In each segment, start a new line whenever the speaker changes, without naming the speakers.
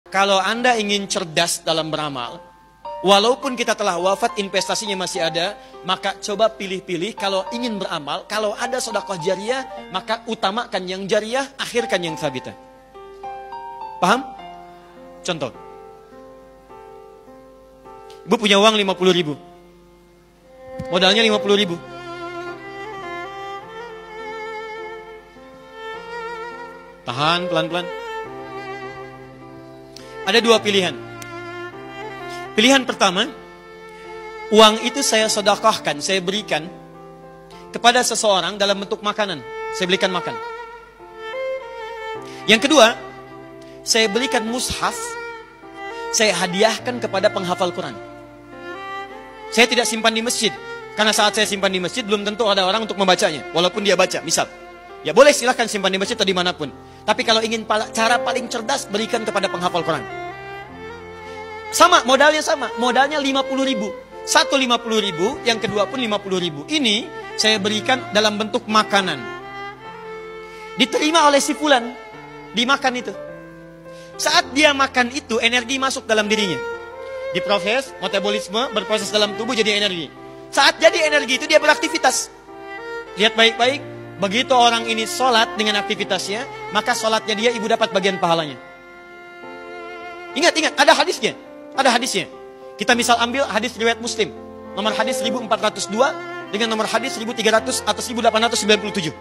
Kalau Anda ingin cerdas dalam beramal, walaupun kita telah wafat, investasinya masih ada, maka coba pilih-pilih kalau ingin beramal. Kalau ada sedekah jariyah, maka utamakan yang jariyah, akhirkan yang sabitah. Paham? Contoh. Ibu punya uang 50.000. Modalnya 50.000. Tahan pelan-pelan. Ada dua pilihan. Pilihan pertama, uang itu saya sedekahkan, saya berikan kepada seseorang dalam bentuk makanan. Saya belikan makan. Yang kedua, saya belikan mushaf, saya hadiahkan kepada penghafal Quran. Saya tidak simpan di masjid, karena saat saya simpan di masjid belum tentu ada orang untuk membacanya, walaupun dia baca, misal. Ya boleh, silahkan simpan di masjid atau dimanapun. Tapi kalau ingin cara paling cerdas, berikan kepada penghafal Quran. Sama, modalnya sama. Modalnya 50.000. Satu 50.000, yang kedua pun 50.000. Ini saya berikan dalam bentuk makanan. Diterima oleh si fulan, dimakan itu. Saat dia makan itu, energi masuk dalam dirinya. Diproses, metabolisme, berproses dalam tubuh jadi energi. Saat jadi energi itu dia beraktivitas. Lihat baik-baik. Begitu orang ini sholat dengan aktivitasnya, maka sholatnya dia ibu dapat bagian pahalanya. Ingat, ada hadisnya. Ada hadisnya. Kita misal ambil hadis riwayat Muslim. Nomor hadis 1402 dengan nomor hadis 1300 atau 1897.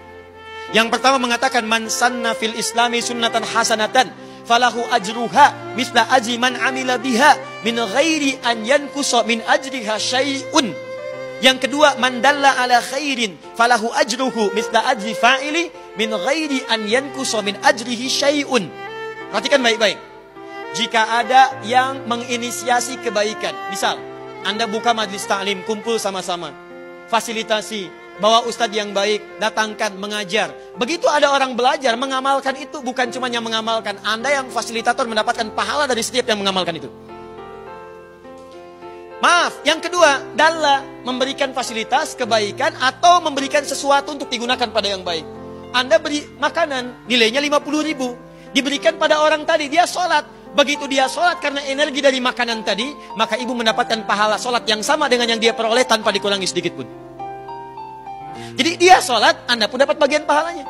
Yang pertama mengatakan, man sanna fil islami sunnatan hasanatan falahu ajruha misla ajri man amila biha min ghairi an yankusa min ajriha syai'un. Yang kedua, man dalla ala khairin falahu ajruhu misla ajri fa'ili min ghairi an yankusa min ajrihi syai'un. Perhatikan baik-baik. Jika ada yang menginisiasi kebaikan, misal Anda buka majlis ta'lim, kumpul sama-sama, fasilitasi, bawa ustadz yang baik, datangkan, mengajar. Begitu ada orang belajar, mengamalkan itu, bukan cuma yang mengamalkan, Anda yang fasilitator mendapatkan pahala dari setiap yang mengamalkan itu. Maaf, yang kedua, dalla, memberikan fasilitas, kebaikan, atau memberikan sesuatu untuk digunakan pada yang baik. Anda beri makanan, nilainya 50.000, diberikan pada orang tadi, dia sholat. Begitu dia sholat karena energi dari makanan tadi, maka ibu mendapatkan pahala sholat yang sama dengan yang dia peroleh tanpa dikurangi sedikit pun. Jadi dia sholat, Anda pun dapat bagian pahalanya.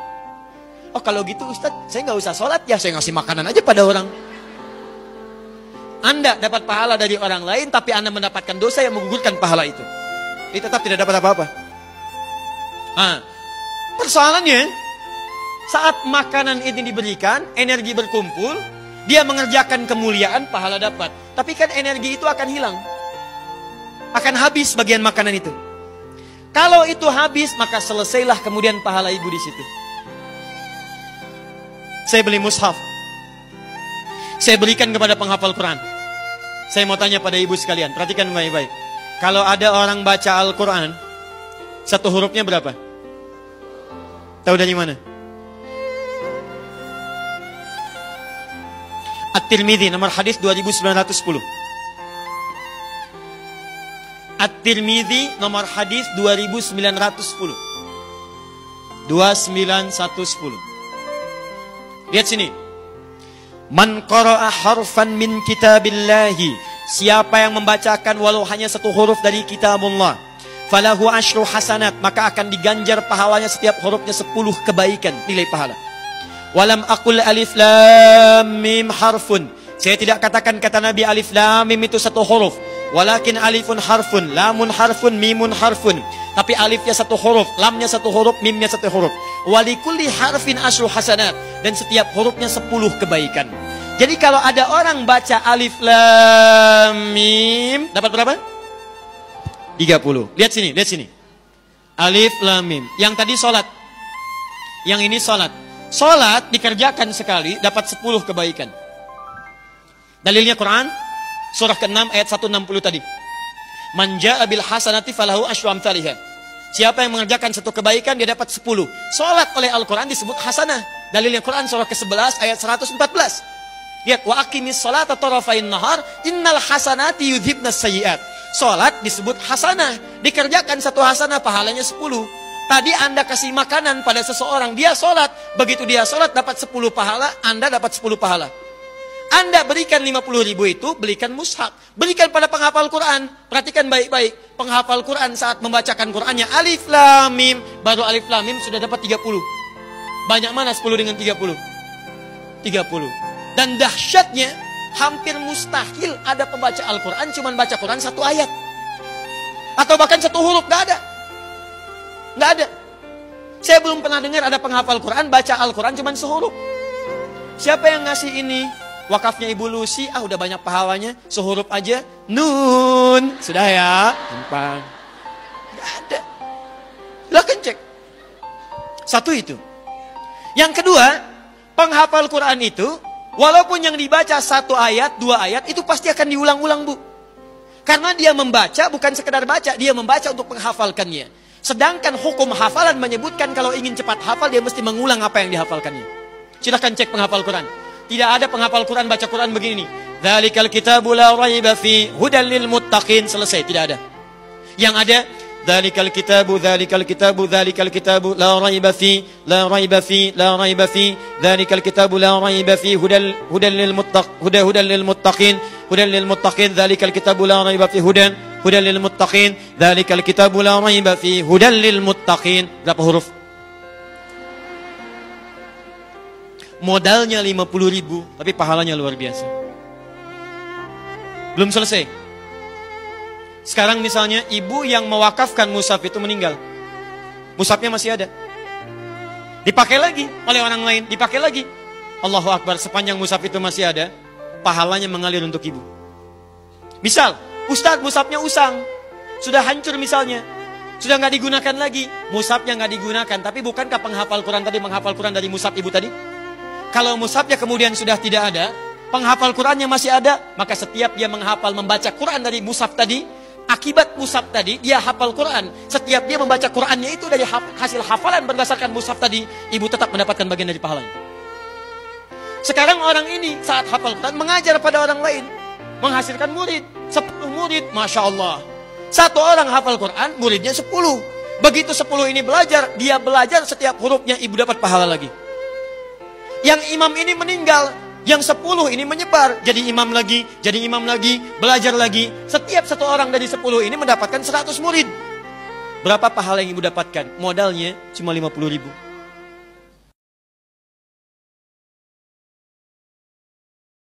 Oh kalau gitu Ustadz, saya nggak usah sholat ya, saya ngasih makanan aja pada orang. Anda dapat pahala dari orang lain, tapi Anda mendapatkan dosa yang menggugurkan pahala itu. Dia tetap tidak dapat apa-apa. Persoalannya, saat makanan ini diberikan, energi berkumpul, dia mengerjakan kemuliaan, pahala dapat. Tapi kan energi itu akan hilang. Akan habis bagian makanan itu. Kalau itu habis, maka selesailah kemudian pahala ibu di situ. Saya beli mushaf. Saya berikan kepada penghafal Quran. Saya mau tanya pada ibu sekalian, perhatikan baik-baik. Kalau ada orang baca Al-Quran, satu hurufnya berapa? Tahu dari mana? At-Tirmidzi nomor hadis 2910. At-Tirmidzi nomor hadis 2910. 29110. Lihat sini. Man qara'a harfan min kitabillahi, siapa yang membacakan walau hanya satu huruf dari kitabullah, falahu asyru hasanat, maka akan diganjar pahalanya setiap hurufnya 10 kebaikan, nilai pahala. Walam aqul alif lam mim harfun, saya tidak katakan kata Nabi alif lam mim itu satu huruf, walakin alifun harfun, lamun harfun, mimun harfun. Tapi alifnya satu huruf, lamnya satu huruf, mimnya satu huruf. Walikulli harfin asyru hasanat, dan setiap hurufnya 10 kebaikan. Jadi kalau ada orang baca alif lam mim, dapat berapa? 30. Lihat sini, lihat sini. Alif lam mim. Yang tadi sholat, yang ini sholat. Sholat dikerjakan sekali, dapat 10 kebaikan. Dalilnya Quran, surah ke-6 ayat 160 tadi. Man jaa bil hasanati falahu asyru amsalihha. Siapa yang mengerjakan satu kebaikan, dia dapat 10. Sholat oleh Al-Quran disebut hasanah. Dalilnya Quran surah ke-11 ayat 114. Lihat, wa aqimis sholata tarafain nahar innal hasanati yudhibnas sayyiat. Sholat disebut hasanah. Dikerjakan satu hasanah, pahalanya 10. Tadi Anda kasih makanan pada seseorang, dia sholat. Begitu dia sholat dapat 10 pahala, Anda dapat 10 pahala. Anda berikan 50.000 itu, belikan mushaf. Berikan pada penghafal Quran. Perhatikan baik-baik. Penghafal Quran saat membacakan Qurannya alif lam mim, baru alif lam mim sudah dapat 30. Banyak mana 10 dengan 30? 30. Dan dahsyatnya, hampir mustahil ada pembaca Al-Quran cuman baca Quran satu ayat. Atau bahkan satu huruf, gak ada. Gak ada. Saya belum pernah dengar ada penghafal Quran baca Al-Quran cuman sehuruf. Siapa yang ngasih ini? Wakafnya Ibu Lucy, udah banyak pahalanya, sehuruf aja, nun, sudah ya, gampang. Gak ada. Silahkan cek. Satu itu. Yang kedua, penghafal Quran itu, walaupun yang dibaca satu ayat, dua ayat, itu pasti akan diulang-ulang, Bu. Karena dia membaca, bukan sekedar baca, dia membaca untuk menghafalkannya. Sedangkan hukum hafalan menyebutkan kalau ingin cepat hafal, dia mesti mengulang apa yang dihafalkannya. Silahkan cek penghafal Quran. Tidak ada penghafal Quran baca Quran begini. Dzalikal kitabu la raiba fi hudal lil muttaqin. Selesai, tidak ada. Yang ada dzalikal kitabu la raiba fi dzalikal kitabu la raiba fi hudal lil muttaqin dzalikal kitabu la raiba fi hudal lil muttaqin dzalikal kitabu la raiba fi hudal lil muttaqin. Berapa huruf? Modalnya 50.000, tapi pahalanya luar biasa. Belum selesai. Sekarang misalnya ibu yang mewakafkan mushaf itu meninggal. Mushafnya masih ada. Dipakai lagi oleh orang lain, dipakai lagi. Allahu Akbar, sepanjang mushaf itu masih ada, pahalanya mengalir untuk ibu. Misal, Ustadz mushafnya usang, sudah hancur misalnya, sudah nggak digunakan lagi, mushafnya nggak digunakan, tapi bukankah penghafal Quran tadi menghafal Quran dari mushaf ibu tadi? Kalau mushafnya kemudian sudah tidak ada, penghafal Qurannya masih ada, maka setiap dia menghafal membaca Quran dari mushaf tadi, akibat mushaf tadi dia hafal Quran. Setiap dia membaca Qurannya itu dari hasil hafalan berdasarkan mushaf tadi, ibu tetap mendapatkan bagian dari pahalanya. Sekarang orang ini saat hafal Quran mengajar pada orang lain, menghasilkan murid, 10 murid, Masya Allah. Satu orang hafal Quran, muridnya 10. Begitu 10 ini belajar, dia belajar setiap hurufnya, ibu dapat pahala lagi. Yang imam ini meninggal, yang 10 ini menyebar, jadi imam lagi, belajar lagi. Setiap satu orang dari 10 ini mendapatkan 100 murid. Berapa pahala yang ibu dapatkan? Modalnya cuma 50.000.